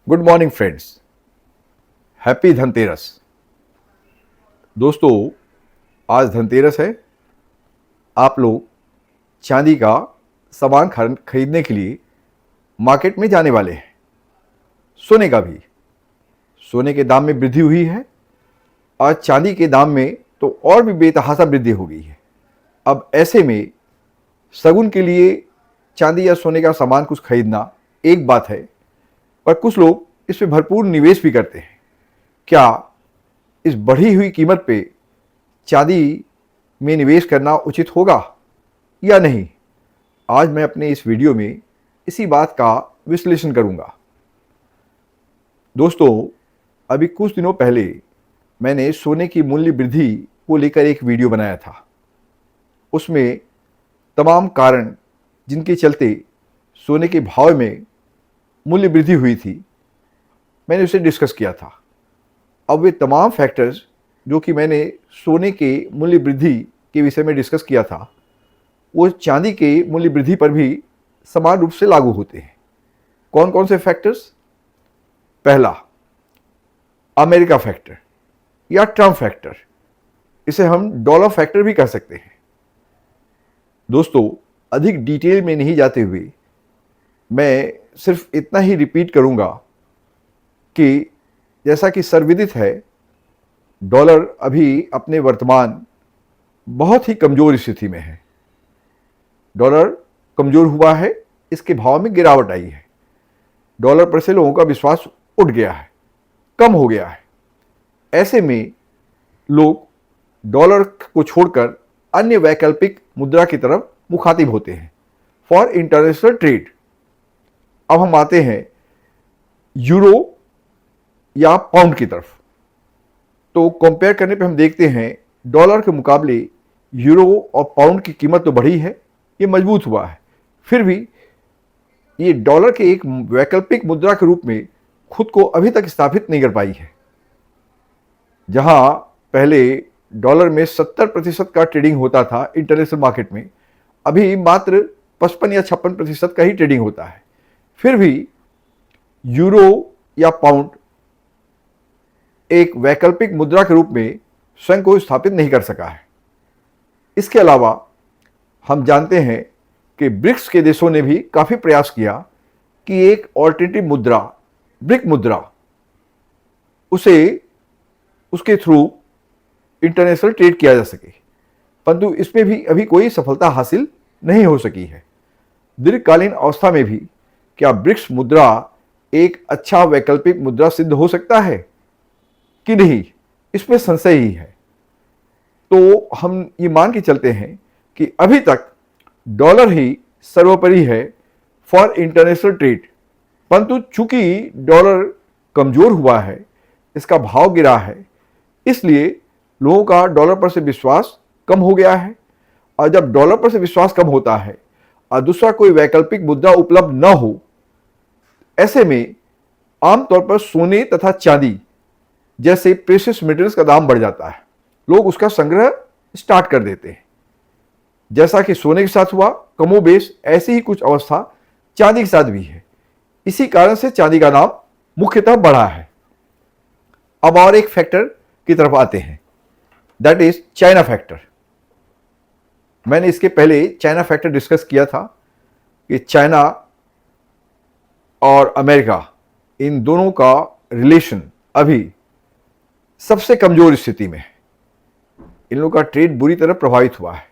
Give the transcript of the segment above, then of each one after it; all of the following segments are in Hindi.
Good morning friends, happy Dhanteras. दोस्तों, आज धनतेरस है। आप लोग चांदी का सामान खरीदने के लिए मार्केट में जाने वाले हैं। सोने का भी, सोने के दाम में वृद्धि हुई है और चांदी के दाम में तो और भी बेतहासा वृद्धि हो गई है। अब ऐसे में शगुन के लिए चांदी या सोने का सामान कुछ खरीदना एक बात है, पर कुछ लोग इसमें भरपूर निवेश भी करते हैं। क्या इस बढ़ी हुई कीमत पे चांदी में निवेश करना उचित होगा या नहीं? आज मैं अपने इस वीडियो में इसी बात का विश्लेषण करूंगा। दोस्तों, अभी कुछ दिनों पहले मैंने सोने की मूल्य वृद्धि को लेकर एक वीडियो बनाया था। उसमें तमाम कारण जिनके चलते सोने के भाव में मूल्य वृद्धि हुई थी, मैंने उसे डिस्कस किया था। अब वे तमाम फैक्टर्स जो कि मैंने सोने के मूल्य वृद्धि के विषय में डिस्कस किया था, वो चांदी के मूल्य वृद्धि पर भी समान रूप से लागू होते हैं। कौन कौन से फैक्टर्स? पहला, अमेरिका फैक्टर या ट्रम्प फैक्टर। इसे हम डॉलर फैक्टर भी कह सकते हैं। दोस्तों, अधिक डिटेल में नहीं जाते हुए मैं सिर्फ इतना ही रिपीट करूंगा कि जैसा कि सर्वविदित है, डॉलर अभी अपने वर्तमान बहुत ही कमज़ोर स्थिति में है। डॉलर कमज़ोर हुआ है, इसके भाव में गिरावट आई है। डॉलर पर से लोगों का विश्वास उठ गया है, कम हो गया है। ऐसे में लोग डॉलर को छोड़कर अन्य वैकल्पिक मुद्रा की तरफ मुखातिब होते हैं फॉर इंटरनेशनल ट्रेड। अब हम आते हैं यूरो या पाउंड की तरफ। तो कंपेयर करने पे हम देखते हैं डॉलर के मुकाबले यूरो और पाउंड की कीमत तो बढ़ी है, ये मजबूत हुआ है। फिर भी ये डॉलर के एक वैकल्पिक मुद्रा के रूप में खुद को अभी तक स्थापित नहीं कर पाई है। जहां पहले डॉलर में 70% का ट्रेडिंग होता था इंटरनेशनल मार्केट में, अभी मात्र 55 या 56% का ही ट्रेडिंग होता है। फिर भी यूरो या पाउंड एक वैकल्पिक मुद्रा के रूप में स्वयं को स्थापित नहीं कर सका है। इसके अलावा हम जानते हैं कि ब्रिक्स के देशों ने भी काफ़ी प्रयास किया कि एक ऑल्टरनेटिव मुद्रा, ब्रिक मुद्रा, उसके थ्रू इंटरनेशनल ट्रेड किया जा सके, परंतु इसमें भी अभी कोई सफलता हासिल नहीं हो सकी है। दीर्घकालीन अवस्था में भी क्या ब्रिक्स मुद्रा एक अच्छा वैकल्पिक मुद्रा सिद्ध हो सकता है कि नहीं, इसमें संशय ही है। तो हम ये मान के चलते हैं कि अभी तक डॉलर ही सर्वोपरि है फॉर इंटरनेशनल ट्रेड, परंतु चूंकि डॉलर कमजोर हुआ है, इसका भाव गिरा है, इसलिए लोगों का डॉलर पर से विश्वास कम हो गया है। और जब डॉलर पर से विश्वास कम होता है और दूसरा कोई वैकल्पिक मुद्रा उपलब्ध न हो, ऐसे में आमतौर पर सोने तथा चांदी जैसे प्रेशियस मेटल्स का दाम बढ़ जाता है। लोग उसका संग्रह स्टार्ट कर देते हैं। जैसा कि सोने के साथ हुआ, कमोबेश ऐसी ही कुछ अवस्था चांदी के साथ भी है। इसी कारण से चांदी का दाम मुख्यतः बढ़ा है। अब और एक फैक्टर की तरफ आते हैं, दैट इज चाइना फैक्टर। मैंने इसके पहले चाइना फैक्टर डिस्कस किया था कि चाइना और अमेरिका, इन दोनों का रिलेशन अभी सबसे कमजोर स्थिति में है। इन लोगों का ट्रेड बुरी तरह प्रभावित हुआ है।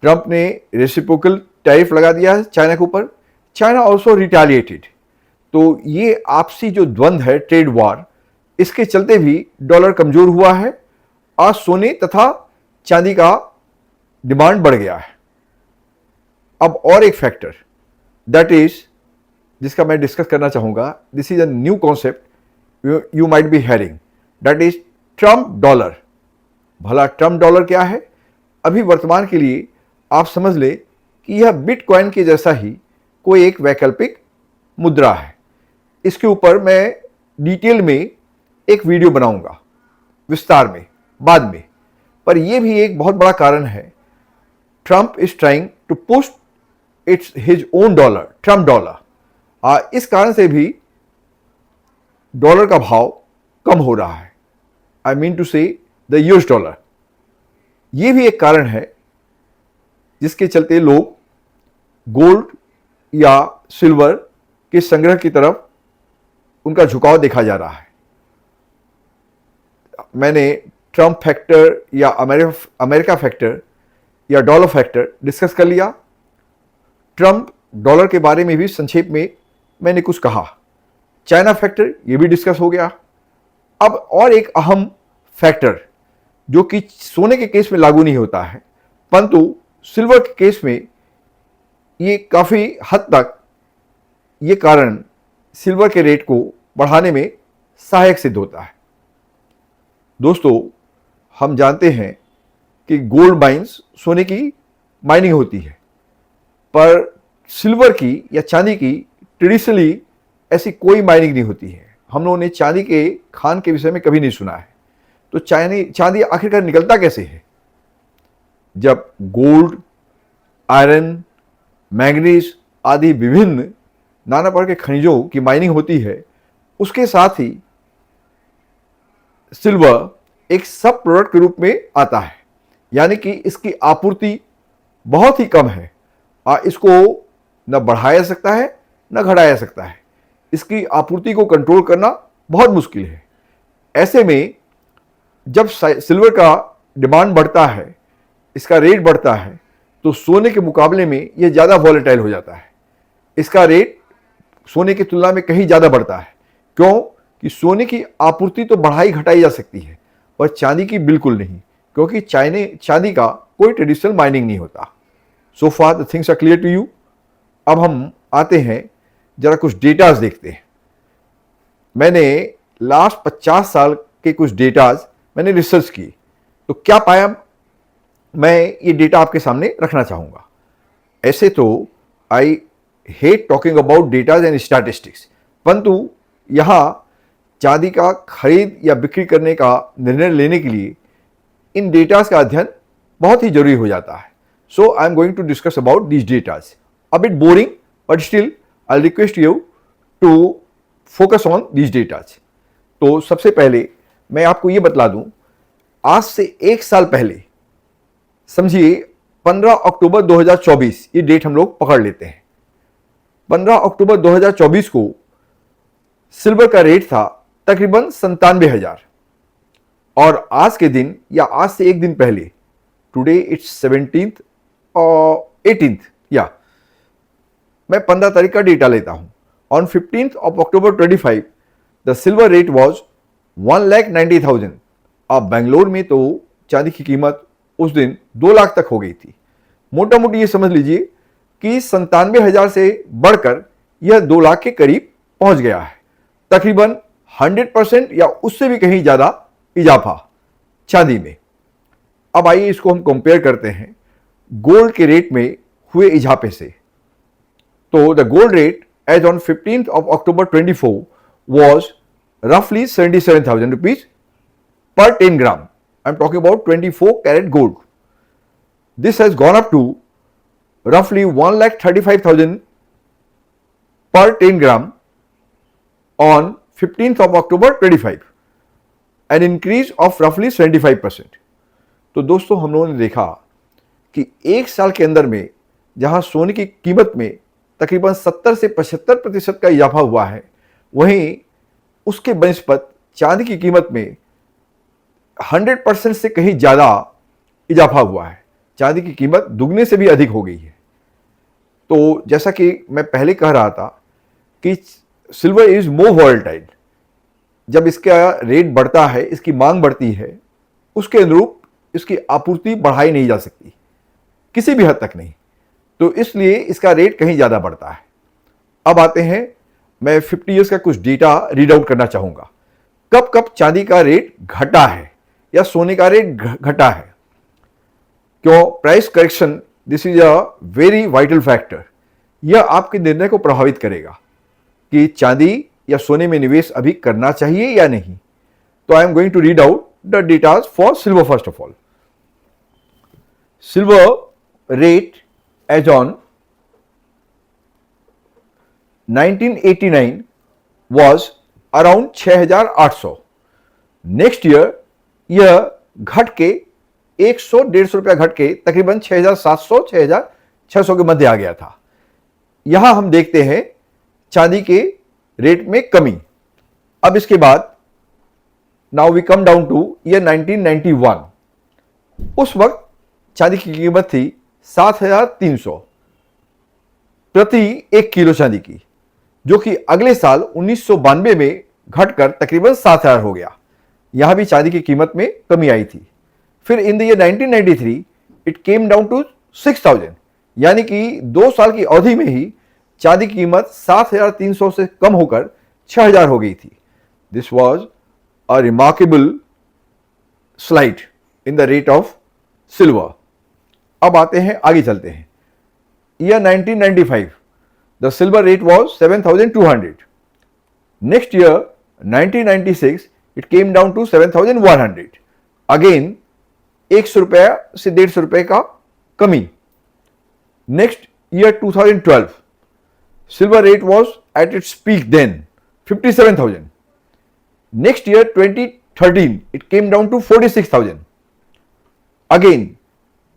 ट्रंप ने रेसिप्रोकल टैरिफ लगा दिया है चाइना के ऊपर। China also retaliated. तो ये आपसी जो द्वंद्व है, ट्रेड वॉर, इसके चलते भी डॉलर कमजोर हुआ है और सोने तथा चांदी का डिमांड बढ़ गया है। अब और एक फैक्टर, दैट इज, जिसका मैं डिस्कस करना चाहूंगा, this is a new concept you might be hearing, that is Trump dollar. भला ट्रम्प डॉलर क्या है? अभी वर्तमान के लिए आप समझ ले कि यह बिटकॉइन के जैसा ही कोई एक वैकल्पिक मुद्रा है। इसके ऊपर मैं डिटेल में एक वीडियो बनाऊंगा विस्तार में बाद में, पर यह भी एक बहुत बड़ा कारण है। Trump is trying to push its his own dollar, Trump dollar. इस कारण से भी डॉलर का भाव कम हो रहा है। आई मीन टू से द यूएस डॉलर। ये भी एक कारण है जिसके चलते लोग गोल्ड या सिल्वर के संग्रह की तरफ उनका झुकाव देखा जा रहा है। मैंने ट्रम्प फैक्टर या अमेरिका फैक्टर या डॉलर फैक्टर डिस्कस कर लिया। ट्रम्प डॉलर के बारे में भी संक्षेप में मैंने कुछ कहा। चाइना फैक्टर ये भी डिस्कस हो गया। अब और एक अहम फैक्टर जो कि सोने के केस में लागू नहीं होता है, परंतु सिल्वर के केस में ये काफ़ी हद तक ये कारण सिल्वर के रेट को बढ़ाने में सहायक सिद्ध होता है। दोस्तों, हम जानते हैं कि गोल्ड माइंस सोने की माइनिंग होती है, पर सिल्वर की या चांदी की ट्रेडिशनली ऐसी कोई माइनिंग नहीं होती है। हम लोगों ने चांदी के खान के विषय में कभी नहीं सुना है। तो चांदी आखिरकार निकलता कैसे है? जब गोल्ड, आयरन, मैंगनीज आदि विभिन्न नाना प्रकार के खनिजों की माइनिंग होती है, उसके साथ ही सिल्वर एक सब प्रोडक्ट के रूप में आता है, यानी कि इसकी आपूर्ति बहुत ही कम है। इसको न बढ़ाया जा सकता है न घटाया जा सकता है। इसकी आपूर्ति को कंट्रोल करना बहुत मुश्किल है। ऐसे में जब सिल्वर का डिमांड बढ़ता है, इसका रेट बढ़ता है, तो सोने के मुकाबले में यह ज़्यादा वॉलेटाइल हो जाता है। इसका रेट सोने की तुलना में कहीं ज़्यादा बढ़ता है। क्यों? कि सोने की आपूर्ति तो बढ़ाई घटाई जा सकती है, पर चांदी की बिल्कुल नहीं, क्योंकि चांदी का कोई ट्रेडिशनल माइनिंग नहीं होता। So far the things are clear to you. अब हम आते हैं, जरा कुछ डेटाज देखते हैं। मैंने लास्ट 50 साल के कुछ डेटाज मैंने रिसर्च की, तो क्या पाया मैं ये डेटा आपके सामने रखना चाहूँगा। ऐसे तो I hate talking about datas and statistics, परंतु यहाँ चांदी का खरीद या बिक्री करने का निर्णय लेने के लिए इन डेटाज का अध्ययन बहुत ही जरूरी हो जाता है। So I am going to discuss about these datas. A bit boring, but still I request you to focus on these datas. तो सबसे पहले मैं आपको ये बतला दूं, आज से एक साल पहले, समझिए 15 अक्टूबर 2024, ये डेट हम लोग पकड़ लेते हैं। 15 अक्टूबर 2024 को सिल्वर का रेट था तकरीबन 97,000, और आज के दिन या आज से एक दिन पहले, टुडे इट्स 17th और 18th, या मैं 15 तारीख का डेटा लेता हूं। On 15th of October 25 the silver rate was 1,90,000। अब बेंगलोर में तो चांदी की कीमत उस दिन 2 लाख तक हो गई थी। मोटा मोटी ये समझ लीजिए कि 97,000 से बढ़कर यह 2 लाख के करीब पहुंच गया है। तकरीबन 100% या उससे भी कहीं ज़्यादा इजाफा चांदी में। अब आइए इसको हम कंपेयर करते हैं गोल्ड के रेट में हुए इजाफे से। तो the gold rate as on 15th of October 24 was roughly 77,000 rupees per 10 gram. I'm talking about 24 karat gold. This has gone up to roughly 1,35,000 per 10 gram on 15th of October 25, an increase of roughly 75%. तो दोस्तों, हम लोगों ने देखा कि एक साल के अंदर में जहां सोने की कीमत में तकरीबन 70 से 75% का इजाफा हुआ है, वहीं उसके बनिस्पत चांदी की कीमत में 100% से कहीं ज़्यादा इजाफा हुआ है। चांदी की कीमत दुगने से भी अधिक हो गई है। तो जैसा कि मैं पहले कह रहा था कि सिल्वर इज मोर वॉलेटाइल। जब इसका रेट बढ़ता है, इसकी मांग बढ़ती है, उसके अनुरूप इसकी आपूर्ति बढ़ाई नहीं जा सकती, किसी भी हद तक नहीं। तो इसलिए इसका रेट कहीं ज़्यादा बढ़ता है। अब आते हैं, मैं 50 ईयर्स का कुछ डेटा रीड आउट करना चाहूँगा। कब कब चांदी का रेट घटा है या सोने का रेट घटा है। क्यों? Price correction, this is a very vital factor. यह आपके निर्णय को प्रभावित करेगा कि चांदी या सोने में निवेश अभी करना चाहिए या नहीं। तो I am going to read out the datas for silver. First of all, silver rate as on 1989 was around 6,800। Next year यह घट के 100-150 रुपया घट के तकरीबन 6,700-6,600 के मध्य आ गया था। यहां हम देखते हैं चांदी के रेट में कमी। अब इसके बाद now we come down to year 1991। उस वक्त चांदी की कीमत थी 7,300 प्रति 1 किलो चांदी की, जो कि अगले साल 1992 में घटकर तकरीबन 7,000 हो गया। यहां भी चांदी की कीमत में कमी आई थी। फिर in the year 1993 it came down to 6,000, यानी कि 2 साल की अवधि में ही चांदी की कीमत 7,300 से कम होकर 6,000 हो गई थी। This was a remarkable slide in the rate of silver. अब आते हैं, आगे चलते हैं। Year 1995 the silver rate was 7,200। Next year 1996 it came down to 7,100। Again 100 रुपया से 150 रुपए का कमी। Next year 2012 silver rate was at its peak then 57,000. Next year 2013 it came down to 46,000. Again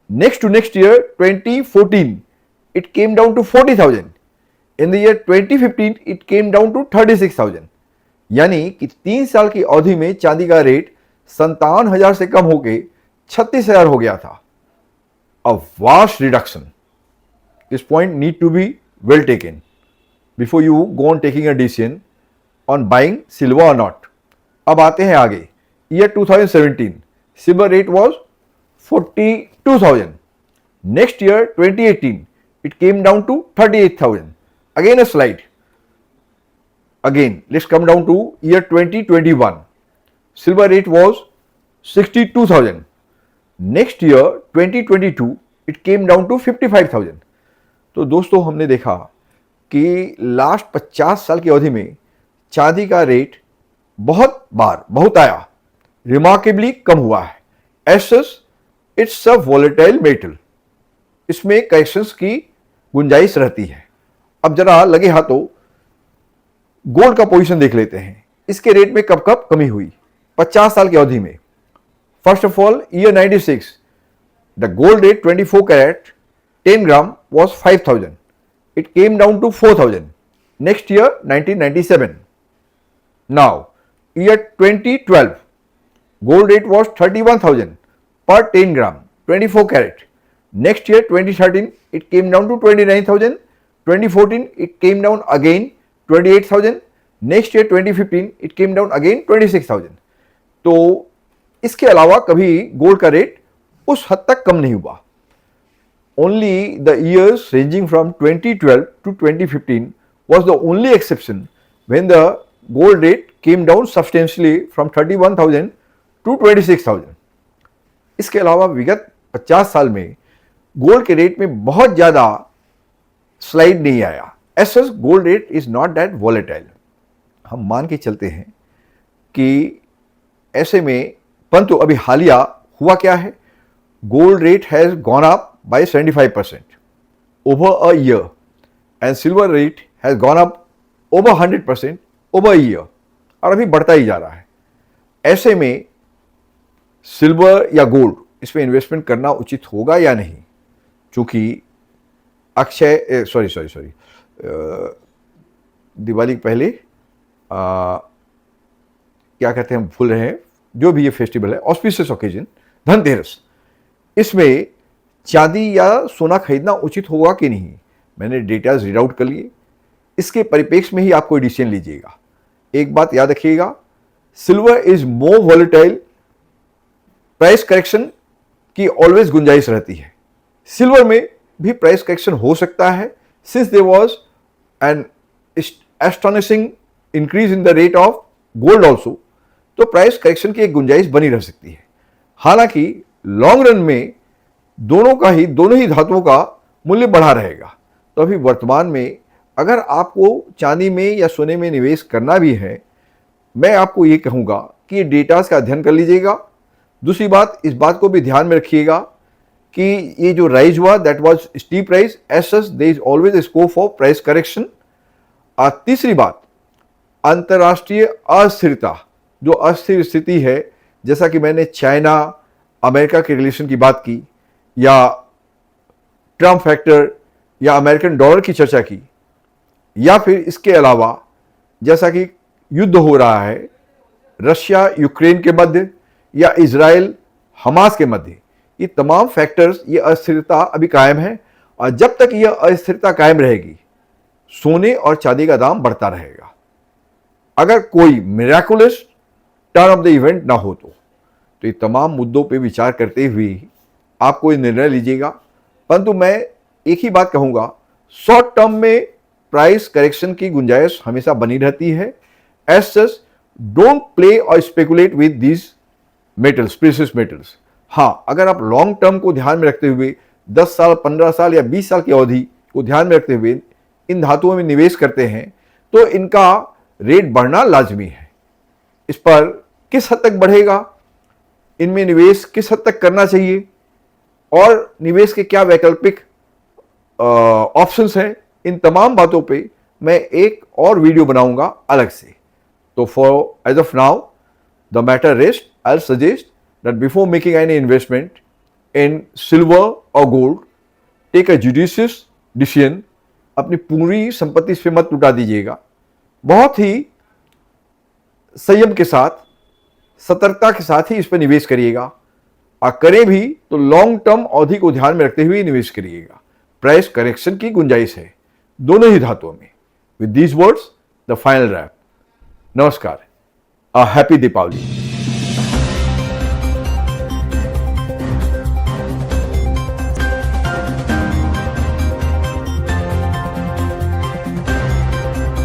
next to next year 2014 it came down to 40,000. In the year 2015 it came down to 36,000. यानी कि 3 साल की अवधि में चांदी का रेट 57,000 से कम होकर 36,000 हो गया था। A vast reduction. This point need to be well taken before you go on taking a decision on buying silver or not. अब आते हैं आगे। Year 2017 silver rate was 42,000. Next year 2018 it came down to 38,000. Again a slide. Again let's come down to year 2021. Silver rate was 62,000. Next year 2022 it came down to 55,000. तो दोस्तों हमने देखा कि लास्ट 50 साल की अवधि में चांदी का रेट बहुत आया, रिमार्केबली कम हुआ है। Asus it's a volatile metal, इसमें करेक्शंस की गुंजाइश रहती है। अब जरा लगे हाथों गोल्ड का पोजीशन देख लेते हैं। इसके रेट में कब कब कमी हुई 50 साल की अवधि में। First of all year 96 the gold rate 24 carat 10 gram was 5,000. It came down to 4,000. Next year 1997. Now year 2012 gold rate was 31,000 per 10 gram 24 carat. Next year 2013 it came down to 29,000. 2014 it came down again 28,000. Next year 2015 it came down again 26,000. तो इसके अलावा कभी गोल्ड का रेट उस हद तक कम नहीं हुआ। Only the years ranging from 2012 to 2015 was the only exception when the gold rate came down substantially from 31,000 to 26,000. इसके अलावा विगत 50 साल में गोल्ड के रेट में बहुत ज़्यादा स्लाइड नहीं आया। As such, gold rate is not that volatile. हम मान के चलते हैं कि ऐसे में, परंतु अभी हालिया हुआ क्या है, gold rate has gone up by 75% over a year and silver rate has gone up over 100% over a year और अभी बढ़ता ही जा रहा है। ऐसे में सिल्वर या गोल्ड इसमें इन्वेस्टमेंट करना उचित होगा या नहीं, क्योंकि दिवाली के पहले क्या कहते हैं, हम भूल रहे हैं, जो भी ये फेस्टिवल है, ऑस्पिशियस ओकेजन, धनतेरस, इसमें चांदी या सोना खरीदना उचित होगा कि नहीं। मैंने डेटाज रीड आउट कर लिए, इसके परिप्रेक्ष्य में ही आप कोई डिसीजन लीजिएगा। एक बात याद रखिएगा, silver is more volatile, price correction की ऑलवेज गुंजाइश रहती है। सिल्वर में भी प्राइस करेक्शन हो सकता है, since there was an astonishing increase in the rate of gold also, तो प्राइस करेक्शन की एक गुंजाइश बनी रह सकती है। हालांकि लॉन्ग रन में दोनों ही धातुओं का मूल्य बढ़ा रहेगा। तो अभी वर्तमान में अगर आपको चांदी में या सोने में निवेश करना भी है, मैं आपको ये कहूँगा कि डेटास का अध्ययन कर लीजिएगा। दूसरी बात, इस बात को भी ध्यान में रखिएगा कि ये जो राइज हुआ that was steep rise, as such there is always scope for price correction. और तीसरी बात, अंतर्राष्ट्रीय अस्थिरता, जो अस्थिर स्थिति है, जैसा कि मैंने चाइना अमेरिका के रिलेशन की बात की, या ट्रम्प फैक्टर, या अमेरिकन डॉलर की चर्चा की, या फिर इसके अलावा जैसा कि युद्ध हो रहा है रशिया यूक्रेन के मध्य या इजराइल हमास के मध्य, ये तमाम फैक्टर्स, ये अस्थिरता अभी कायम है। और जब तक यह अस्थिरता कायम रहेगी, सोने और चांदी का दाम बढ़ता रहेगा, अगर कोई miraculous turn off the event ना हो तो ये तमाम मुद्दों पे विचार करते हुए आप कोई निर्णय लीजिएगा। परंतु मैं एक ही बात कहूंगा, शॉर्ट टर्म में प्राइस करेक्शन की गुंजाइश हमेशा बनी रहती है। एज सच डोंट प्ले और speculate with these metals, precious metals. हाँ, अगर आप लॉन्ग टर्म को ध्यान में रखते हुए 10 साल, 15 साल या 20 साल की अवधि को ध्यान में रखते हुए इन धातुओं में निवेश करते हैं तो इनका रेट बढ़ना लाजमी है। इस पर किस हद तक बढ़ेगा, इनमें निवेश किस हद तक करना चाहिए और निवेश के क्या वैकल्पिक ऑप्शंस हैं, इन तमाम बातों पे मैं एक और वीडियो बनाऊंगा अलग से। तो for as of now the matter rest, I suggest that before making any investment in silver और gold, take a judicious decision. अपनी पूरी संपत्ति इस पे मत लुटा दीजिएगा, बहुत ही संयम के साथ, सतर्कता के साथ ही इस पर निवेश करिएगा। और करें भी तो लॉन्ग टर्म अवधि को ध्यान में रखते हुए निवेश करिएगा। प्राइस करेक्शन की गुंजाइश है दोनों ही धातुओं में। With these words the final wrap. नमस्कार, a happy Deepawali.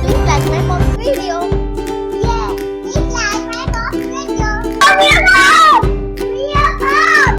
Please like my video.